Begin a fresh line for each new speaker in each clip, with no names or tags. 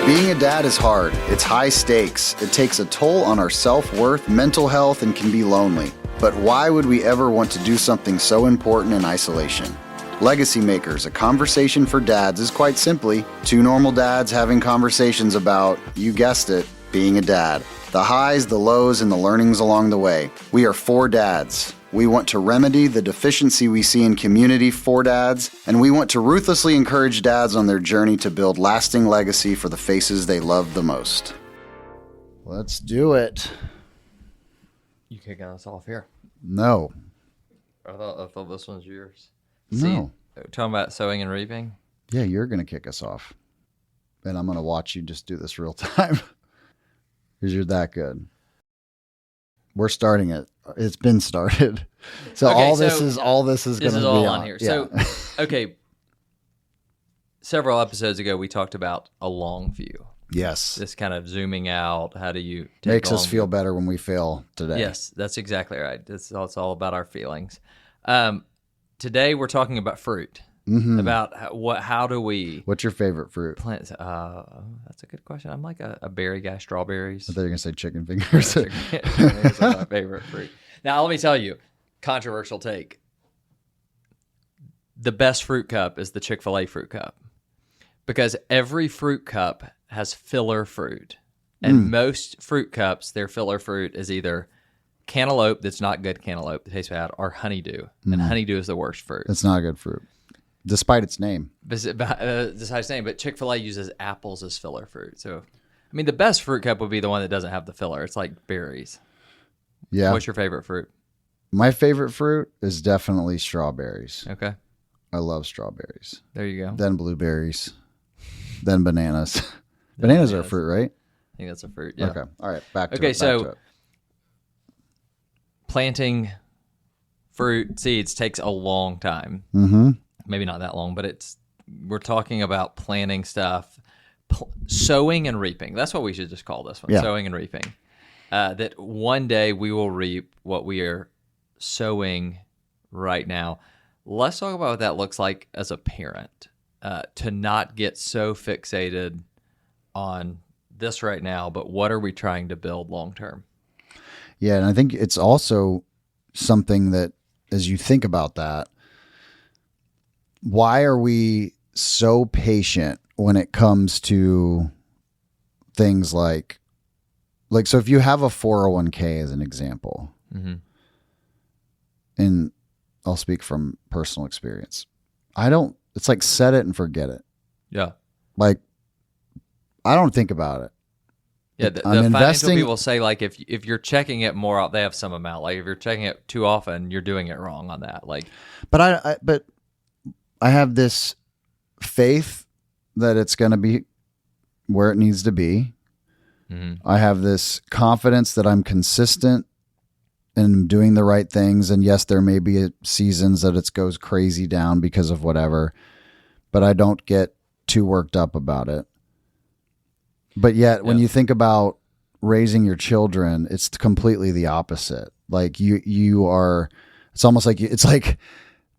Being a dad is hard. It's high stakes. It takes a toll on our self-worth, mental health, and can be lonely. But why would we ever want to do something so important in isolation? Legacy Makers, a conversation for dads, is quite simply two normal dads having conversations about, you guessed it, being a dad. The highs, the lows, and the learnings along the way. We are four dads. We want to remedy the deficiency we see in community for dads, and we want to ruthlessly encourage dads on their journey to build lasting legacy for the faces they love the most. Let's do it.
You kicking us off here?
No.
I thought this one's yours.
No.
See, talking about sowing and reaping?
Yeah, you're going to kick us off. And I'm going to watch you just do this real time. Because you're that good. We're starting it. It's been started. So
okay,
all this is going to be
all
on
here.
Yeah.
So, okay. Several episodes ago, we talked about a long view.
Yes.
This kind of zooming out. How do you take
makes us feel better when we fail today.
Yes, that's exactly right. It's all about our feelings. Today we're talking about fruit.
Mm-hmm.
About how do we...
What's your favorite fruit?
Plant? That's a good question. I'm like a berry guy, strawberries.
I thought you were going to say chicken fingers.
Chicken fingers are my favorite fruit. Now, let me tell you, controversial take. The best fruit cup is the Chick-fil-A fruit cup. Because every fruit cup has filler fruit. And most fruit cups, their filler fruit is either cantaloupe that's not good cantaloupe, that tastes bad, or honeydew. And honeydew is the worst fruit.
It's not a good fruit. Despite its name.
Despite its name, but Chick-fil-A uses apples as filler fruit. So, I mean, the best fruit cup would be the one that doesn't have the filler. It's like berries.
Yeah.
What's your favorite fruit?
My favorite fruit is definitely strawberries.
Okay.
I love strawberries.
There you go.
Then blueberries. Then bananas. Bananas are a fruit, right?
I think that's a fruit, yeah.
Okay. All right. Back to it.
Okay, so
to it.
Planting fruit seeds takes a long time.
Mm-hmm.
Maybe not that long, but we're talking about planting stuff, sowing and reaping. That's what we should just call this one, sowing and reaping. That one day we will reap what we are sowing right now. Let's talk about what that looks like as a parent, to not get so fixated on this right now, but what are we trying to build long term?
Yeah, and I think it's also something that, as you think about that, why are we so patient when it comes to things like so if you have a 401k as an example, and I'll speak from personal experience, it's like set it and forget it.
Yeah.
Like, I don't think about it.
Yeah, the financial people say, like, if you're checking it more, they have some amount. Like, if you're checking it too often, you're doing it wrong on that. Like,
but I have this faith that it's going to be where it needs to be. Mm-hmm. I have this confidence that I'm consistent and doing the right things. And yes, there may be seasons that it goes crazy down because of whatever, but I don't get too worked up about it. But yet, when you think about raising your children, it's completely the opposite. Like you are, it's almost like it's like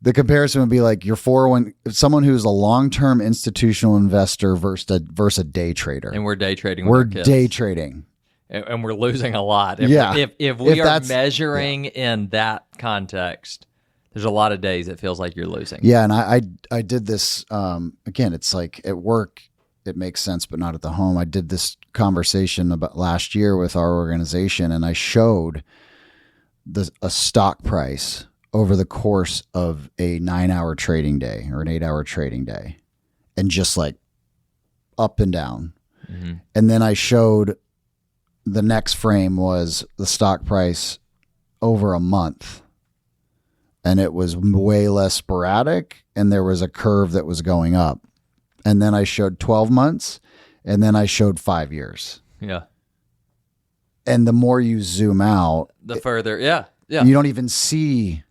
the comparison would be like your 401, someone who's a long-term institutional investor versus a day trader.
And we're day trading.
We're day trading.
And we're losing a lot. If we are measuring in that context, there's a lot of days it feels like you're losing.
Yeah, and I did this, again, it's like at work, it makes sense, but not at the home. I did this conversation about last year with our organization, and I showed a stock price over the course of a 9-hour trading day or an 8-hour trading day, and just like up and down. Mm-hmm. And then I showed the next frame was the stock price over a month, and it was way less sporadic, and there was a curve that was going up. And then I showed 12 months, and then I showed 5 years.
Yeah.
And the more you zoom out,
the further, yeah.
You don't even see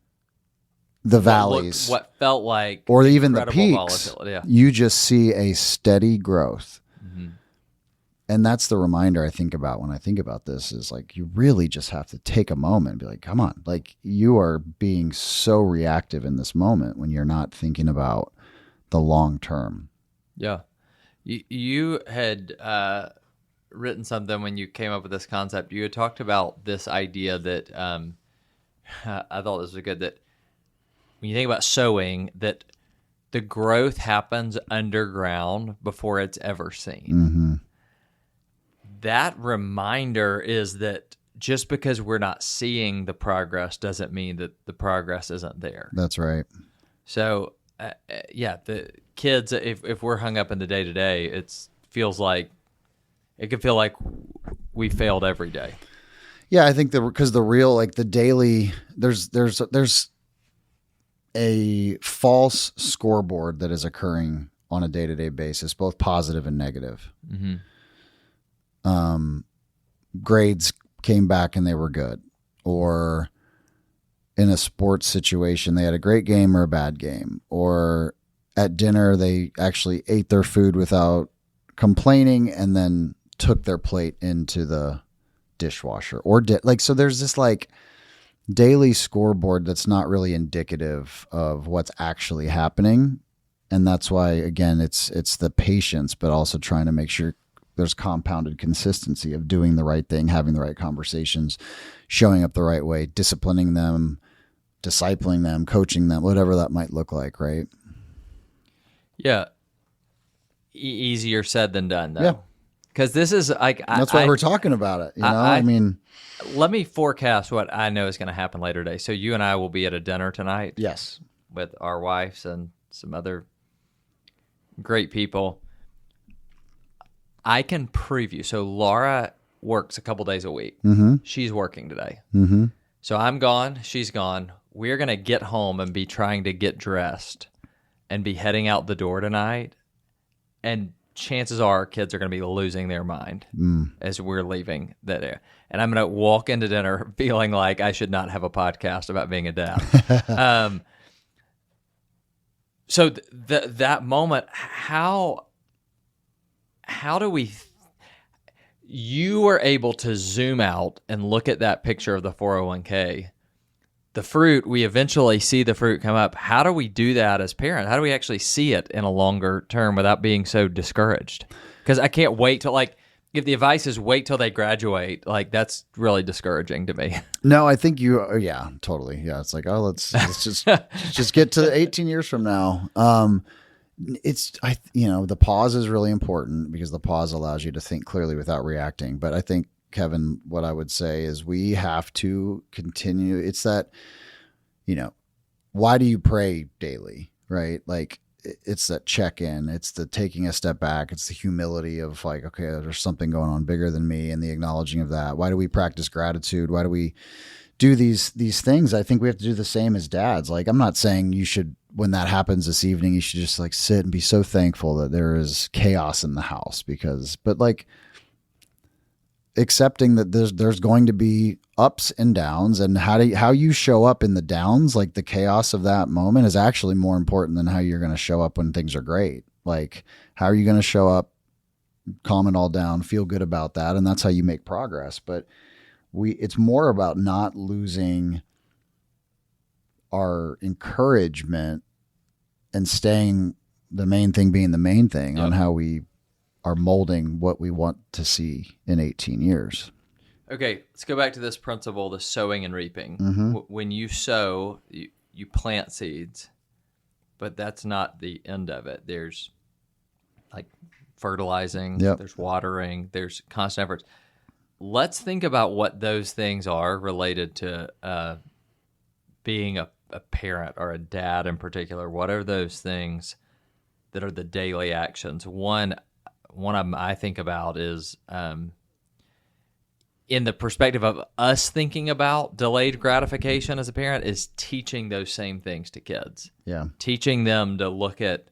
the valleys.
What felt like
or even the peaks.
Volatility. Yeah.
You just see a steady growth. Mm-hmm. And that's the reminder I think about when I think about this is like, you really just have to take a moment and be like, come on, like you are being so reactive in this moment when you're not thinking about the long term.
Yeah. You had written something when you came up with this concept. You had talked about this idea that I thought this was good, that when you think about sowing, that the growth happens underground before it's ever seen.
Mm-hmm.
That reminder is that just because we're not seeing the progress doesn't mean that the progress isn't there.
That's right.
So, the kids, if we're hung up in the day-to-day, it can feel like we failed every day.
Yeah, I think because the real, like the daily, there's a false scoreboard that is occurring on a day-to-day basis, both positive and negative.
Mm-hmm.
Grades came back and they were good, or in a sports situation, they had a great game or a bad game, or at dinner, they actually ate their food without complaining and then took their plate into the dishwasher so there's this like daily scoreboard that's not really indicative of what's actually happening. And that's why, again, it's the patience, but also trying to make sure there's compounded consistency of doing the right thing, having the right conversations, showing up the right way, disciplining them, discipling them, coaching them, whatever that might look like, right?
Yeah. Easier said than done, though.
Yeah.
Because this is like...
That's why we're talking about it, you know? I mean...
Let me forecast what I know is going to happen later today. So you and I will be at a dinner tonight.
Yes.
With our wives and some other great people. I can preview. So Laura works a couple days a week.
Mm-hmm.
She's working today.
Mm-hmm.
So I'm gone. She's gone. We're going to get home and be trying to get dressed and be heading out the door tonight. And chances are our kids are going to be losing their mind as we're leaving that area. And I'm going to walk into dinner feeling like I should not have a podcast about being a dad. So that moment, how do we... You were able to zoom out and look at that picture of the 401k. The fruit, we eventually see the fruit come up. How do we do that as parents? How do we actually see it in a longer term without being so discouraged? Because I can't wait till, like, if the advice is wait till they graduate, like, that's really discouraging to me.
No, I think yeah, totally. Yeah, it's like, let's just get to 18 years from now. The pause is really important because the pause allows you to think clearly without reacting. But I think, Kevin, what I would say is we have to continue. It's that, why do you pray daily, right? Like, it's that check-in. It's the taking a step back. It's the humility of like, okay, there's something going on bigger than me, and the acknowledging of that. Why do we practice gratitude? Why do we do these things? I think we have to do the same as dads. Like, I'm not saying you should, when that happens this evening, you should just like sit and be so thankful that there is chaos in the house but like accepting that there's going to be ups and downs, and how you show up in the downs, like the chaos of that moment, is actually more important than how you're going to show up when things are great. Like, how are you going to show up, calm it all down, feel good about that, and that's how you make progress. But it's more about not losing our encouragement and staying the main thing being the main thing on how we are molding what we want to see in 18 years.
Okay, let's go back to this principle, the sowing and reaping.
Mm-hmm.
When you sow, you plant seeds, but that's not the end of it. There's like fertilizing, there's watering, there's constant efforts. Let's think about what those things are related to being a parent or a dad in particular. What are those things that are the daily actions? One of them I think about is in the perspective of us thinking about delayed gratification as a parent is teaching those same things to kids.
Yeah.
Teaching them to look at,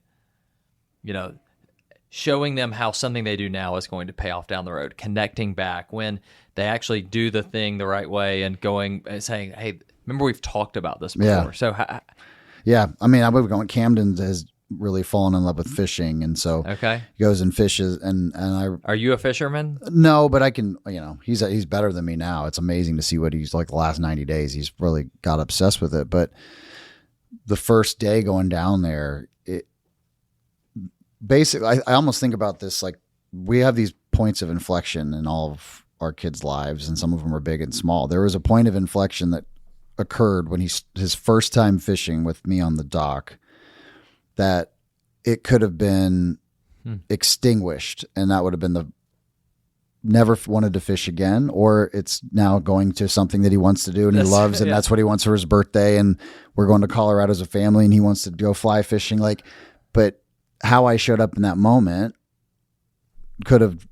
showing them how something they do now is going to pay off down the road, connecting back when they actually do the thing the right way and going and saying, hey, remember we've talked about this before.
Yeah.
So,
I mean, I would go, Camden has really fallen in love with fishing, and so he goes and fishes, and
Are you a fisherman?
No, but I can, he's better than me now. It's amazing to see what he's like the last 90 days. He's really got obsessed with it. But the first day going down there, basically, I almost think about this like we have these points of inflection in all of our kids' lives, and some of them are big and small. There was a point of inflection that occurred when his first time fishing with me on the dock that it could have been extinguished, and that would have been the never wanted to fish again, or it's now going to something that he wants to do and he loves, and that's what he wants for his birthday, and we're going to Colorado as a family and he wants to go fly fishing. Like, but how I showed up in that moment could have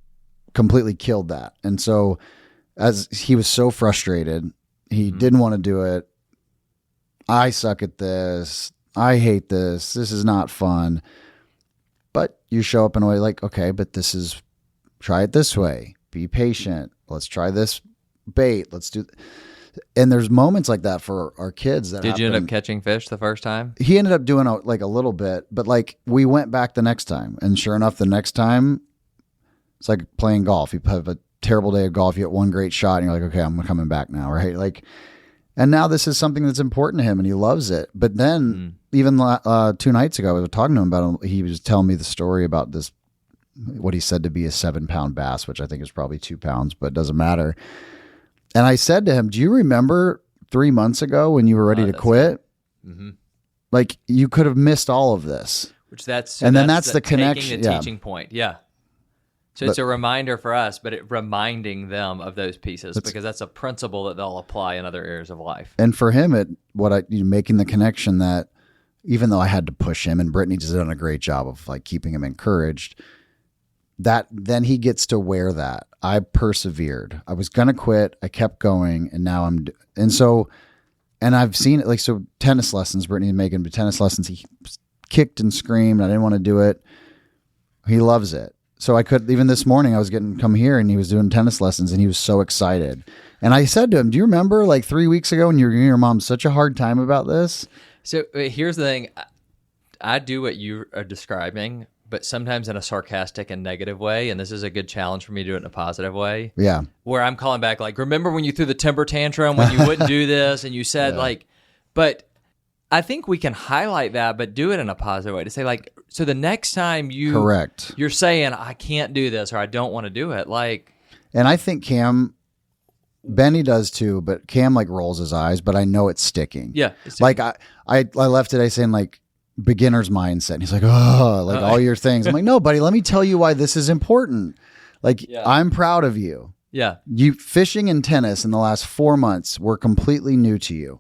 completely killed that. And so as he was so frustrated, he didn't want to do it. I suck at this. I hate this. This is not fun. But you show up in a way like, okay, but try it this way. Be patient. Let's try this bait. Let's do. And there's moments like that for our kids. Did
you end up catching fish the first time?
He ended up doing a little bit, but like we went back the next time, and sure enough, the next time it's like playing golf. You have a terrible day of golf. You get one great shot, and you're like, okay, I'm coming back now, right? Like, and now this is something that's important to him, and he loves it. But then even 2 nights ago, I was talking to him about it. He was telling me the story about this, what he said to be a 7-pound bass, which I think is probably 2 pounds, but it doesn't matter. And I said to him, do you remember 3 months ago when you were ready to quit? Mm-hmm. Like you could have missed all of this.
That's
the connection.
The teaching point. Yeah. So it's a reminder for us, but reminding them of those pieces, because that's a principle that they'll apply in other areas of life.
And for him, making the connection that even though I had to push him, and Brittany's done a great job of like keeping him encouraged, that then he gets to wear that. I persevered. I was going to quit. I kept going, and now and I've seen it. Like, so tennis lessons, Brittany and Megan, but tennis lessons, he kicked and screamed. I didn't want to do it. He loves it. So even this morning I was come here and he was doing tennis lessons and he was so excited. And I said to him, do you remember like 3 weeks ago when you were giving your mom such a hard time about this?
So here's the thing. I do what you are describing, but sometimes in a sarcastic and negative way. And this is a good challenge for me to do it in a positive way.
Yeah.
Where I'm calling back, like, remember when you threw the temper tantrum when you wouldn't do this and you said but I think we can highlight that, but do it in a positive way to say like, so the next time you're saying, I can't do this or I don't want to do it. Like,
and I think Benny does too, but Cam like rolls his eyes, but I know it's sticking.
Yeah.
Like I left today saying like beginner's mindset. And he's like, oh, like all your things. I'm like, no, buddy, let me tell you why this is important. Like I'm proud of you.
Yeah.
You fishing and tennis in the last 4 months were completely new to you.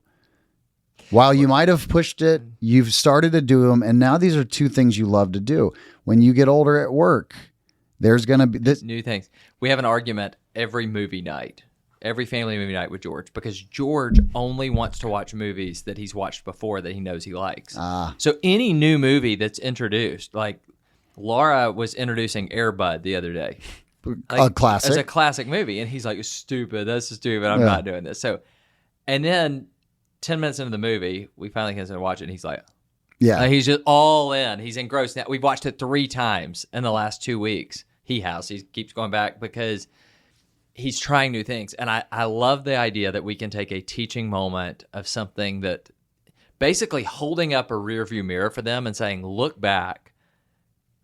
While you might have pushed it, you've started to do them, and now these are 2 things you love to do. When you get older at work, there's going to be this
new things. We have an argument every movie night, every family movie night with George, because George only wants to watch movies that he's watched before that he knows he likes. So any new movie that's introduced, like Laura was introducing Air Bud the other day.
Like, a classic.
It's a classic movie, and he's like, stupid, that's stupid, I'm not doing this. So, and then 10 minutes into the movie, we finally get to watch it, and he's like, he's just all in. He's engrossed. Now, we've watched it 3 times in the last 2 weeks. He keeps going back because he's trying new things. And I love the idea that we can take a teaching moment of something that basically holding up a rearview mirror for them and saying, look back,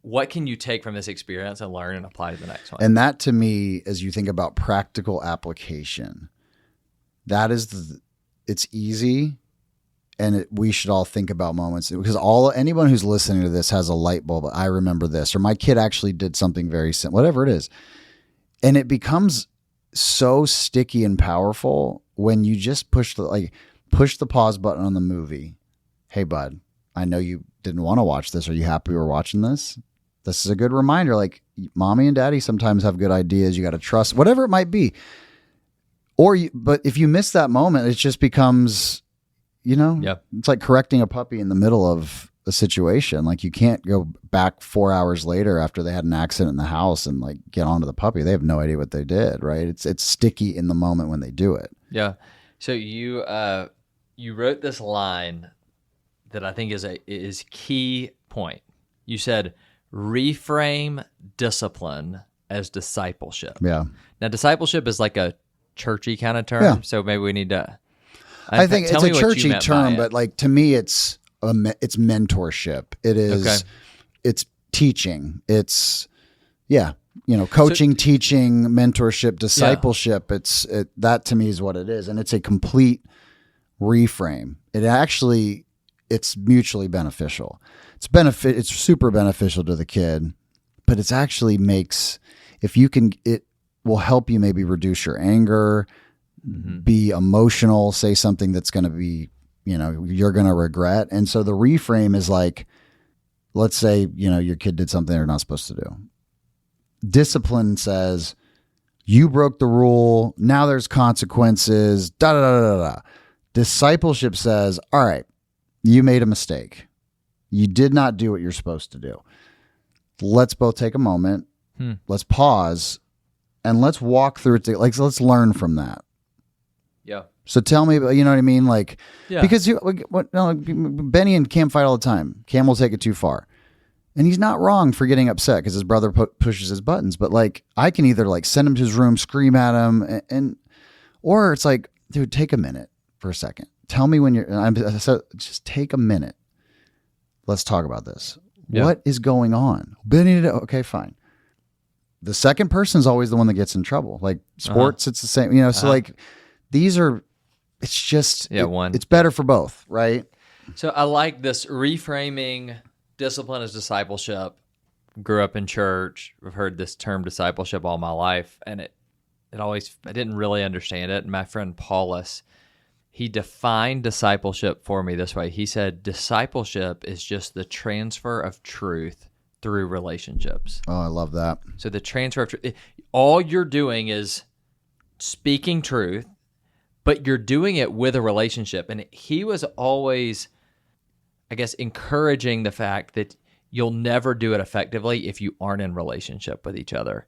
what can you take from this experience and learn and apply to the next one?
And that to me, as you think about practical application, that is it's easy, and we should all think about moments, because anyone who's listening to this has a light bulb. I remember this, or my kid actually did something very simple, whatever it is. And it becomes so sticky and powerful when you just push the pause button on the movie. Hey, bud, I know you didn't want to watch this. Are you happy we're watching this? This is a good reminder. Like, mommy and daddy sometimes have good ideas. You got to trust, whatever it might be. But if you miss that moment, it just becomes, it's like correcting a puppy in the middle of a situation. Like, you can't go back 4 hours later after they had an accident in the house and like get onto the puppy. They have no idea what they did, right? It's sticky in the moment when they do it.
Yeah. So you wrote this line that I think is key point. You said, reframe discipline as discipleship.
Yeah.
Now, discipleship is like a churchy kind of term, so maybe we need to.
I think it's a churchy term, but like to me, it's mentorship. It is. It's teaching. It's coaching, teaching, mentorship, discipleship. That to me is what it is. And it's a complete reframe. It's mutually beneficial. It's super beneficial to the kid, but it's actually it will help you maybe reduce your anger, be emotional, say something that's going to be, you're going to regret. And so the reframe is like, let's say, your kid did something they're not supposed to do. Discipline says, you broke the rule. Now there's consequences. Da da da da da. Discipleship says, all right, you made a mistake. You did not do what you're supposed to do. Let's both take a moment. Let's pause and let's walk through it. Let's learn from that.
Yeah.
So tell me, you know what I mean? Because Benny and Cam fight all the time. Cam will take it too far. And he's not wrong for getting upset because his brother pushes his buttons. But I can either send him to his room, scream at him, or it's like, dude, take a minute for a second. Tell me when just take a minute. Let's talk about this. Yeah. What is going on? Benny, okay, fine. The second person is always the one that gets in trouble. Sports, it's the same, so it's just, it's better for both, right?
So I like this reframing. Discipline is discipleship. Grew up in church. I've heard this term discipleship all my life, and I didn't really understand it. And my friend Paulus, he defined discipleship for me this way. He said, discipleship is just the transfer of truth through relationships.
Oh, I love that.
So the transfer of truth, all you're doing is speaking truth, but you're doing it with a relationship. And he was always, I guess, encouraging the fact that you'll never do it effectively if you aren't in relationship with each other.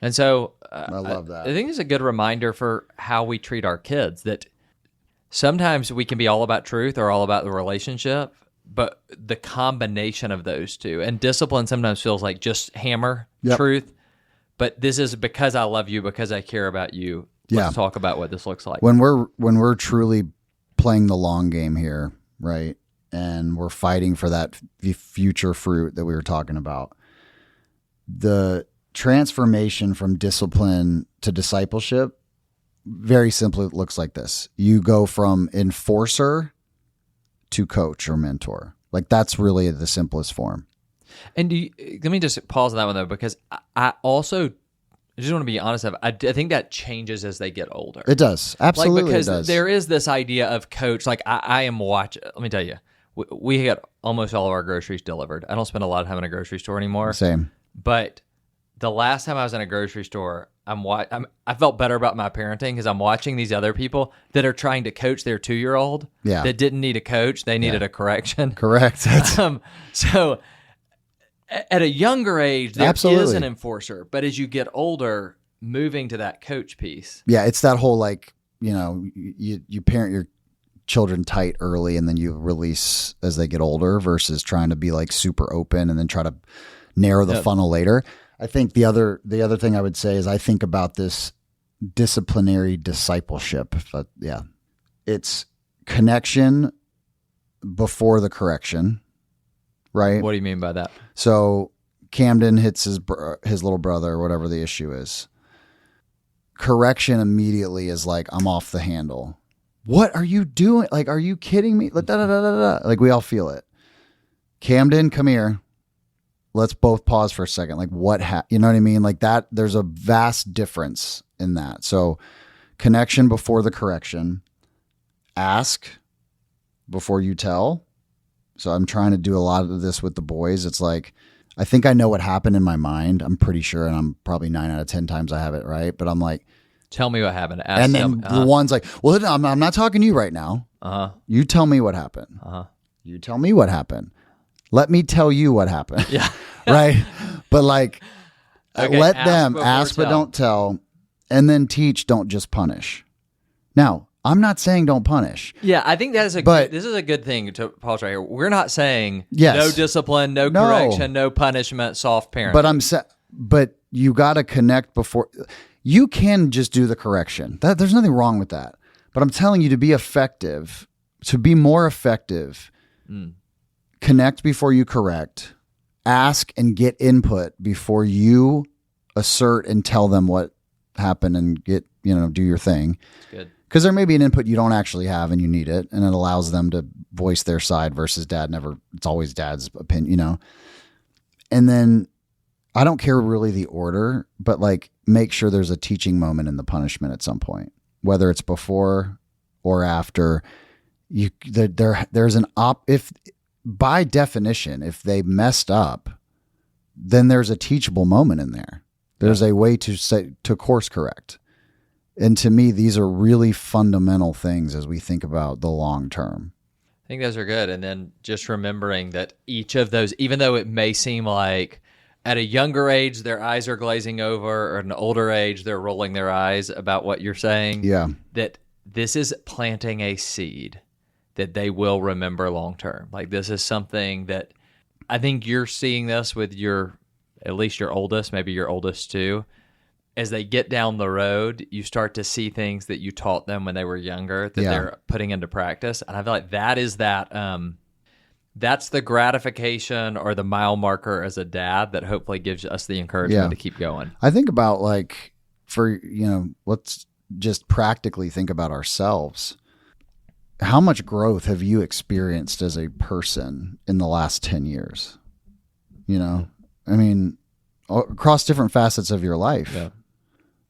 And so
I love that.
I think it's a good reminder for how we treat our kids, that sometimes we can be all about truth or all about the relationship, but the combination of those two, and discipline sometimes feels like just hammer truth, but this is because I love you, because I care about you. Let's talk about what this looks like.
When we're truly playing the long game here, right? And we're fighting for that future fruit that we were talking about. The transformation from discipline to discipleship, very simply, it looks like this. You go from enforcer to coach or mentor. That's really the simplest form.
And let me just pause on that one, though, because I just want to be honest. I think that changes as they get older.
It does. Absolutely,
because
it does.
There is this idea of coach. I am watching. Let me tell you. We get almost all of our groceries delivered. I don't spend a lot of time in a grocery store anymore.
Same.
But the last time I was in a grocery store, I felt better about my parenting because I'm watching these other people that are trying to coach their 2-year-old that didn't need a coach. They needed a correction.
Correct.
So at a younger age, there is an enforcer. But as you get older, moving to that coach piece.
Yeah, it's that whole you parent your children tight early and then you release as they get older versus trying to be super open and then try to narrow the funnel later. I think the other thing I would say is I think about this disciplinary discipleship. But it's connection before the correction, right?
What do you mean by that?
So Camden hits his little brother or whatever the issue is. Correction immediately is I'm off the handle. What are you doing? Are you kidding me? We all feel it. Camden, come here. Let's both pause for a second. You know what I mean? That, there's a vast difference in that. So connection before the correction, ask before you tell. So I'm trying to do a lot of this with the boys. It's I think I know what happened in my mind. I'm pretty sure. And I'm probably 9 out of 10 times I have it right. But I'm
tell me what happened.
And then the one's well, I'm not talking to you right now. You tell me what happened. You tell me what happened. Let me tell you what happened.
Yeah.
Right. But
okay,
let them ask, but don't tell. And then teach, don't just punish. Now, I'm not saying don't punish.
Yeah, I think this is a good thing to pause right here. We're not saying no discipline, no correction, no punishment, soft parenting.
But you got to connect before. You can just do the correction. There's nothing wrong with that. But I'm telling you, to be effective, to be more effective, connect before you correct, ask and get input before you assert and tell them what happened and get, do your thing.
That's good.
Because there may be an input you don't actually have and you need it, and it allows them to voice their side versus it's always dad's opinion, And then I don't care really the order, but like make sure there's a teaching moment in the punishment at some point, whether it's before or after. There's if by definition, if they messed up, then there's a teachable moment in there. There's a way to course correct. And to me, these are really fundamental things as we think about the long term.
I think those are good. And then just remembering that each of those, even though it may seem like at a younger age, their eyes are glazing over, or at an older age, they're rolling their eyes about what you're saying.
Yeah.
That this is planting a seed that they will remember long term. Like this is something that I think you're seeing this with at least your oldest, maybe your oldest too. As they get down the road, you start to see things that you taught them when they were younger that they're putting into practice. And I feel like that's the gratification or the mile marker as a dad that hopefully gives us the encouragement to keep going.
I think about let's just practically think about ourselves. How much growth have you experienced as a person in the last 10 years? I mean, across different facets of your life. Yeah.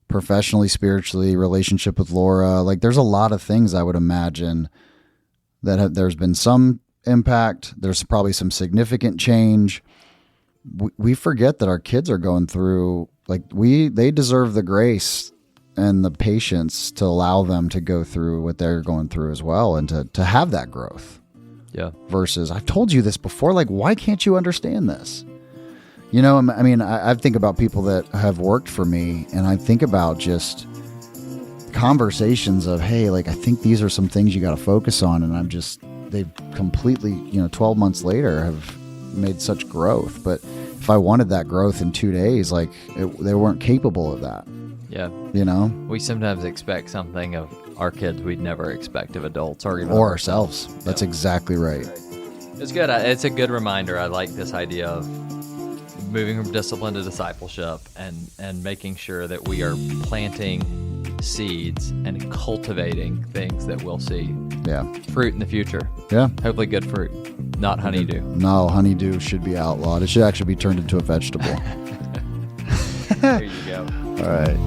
Professionally, spiritually, relationship with Laura. Like there's a lot of things I would imagine that there's been some impact. There's probably some significant change. We forget that our kids are going through, they deserve the grace and the patience to allow them to go through what they're going through as well, and to have that growth.
Yeah.
Versus, I've told you this before, why can't you understand this? I think about people that have worked for me, and I think about just conversations of, hey, I think these are some things you got to focus on. And they've completely, 12 months later have made such growth. But if I wanted that growth in 2 days, they weren't capable of that.
Yeah.
We
sometimes expect something of our kids we'd never expect of adults or
ourselves. That's exactly right.
It's good. It's a good reminder. I like this idea of moving from discipline to discipleship and making sure that we are planting seeds and cultivating things that we'll see fruit in the future.
Yeah.
Hopefully good fruit, not honeydew.
No, honeydew should be outlawed. It should actually be turned into a vegetable.
There you go.
All right.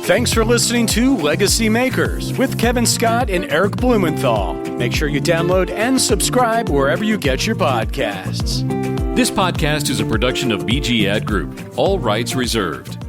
Thanks for listening to Legacy Makers with Kevin Scott and Eric Blumenthal. Make sure you download and subscribe wherever you get your podcasts.
This podcast is a production of BG Ad Group. All rights reserved.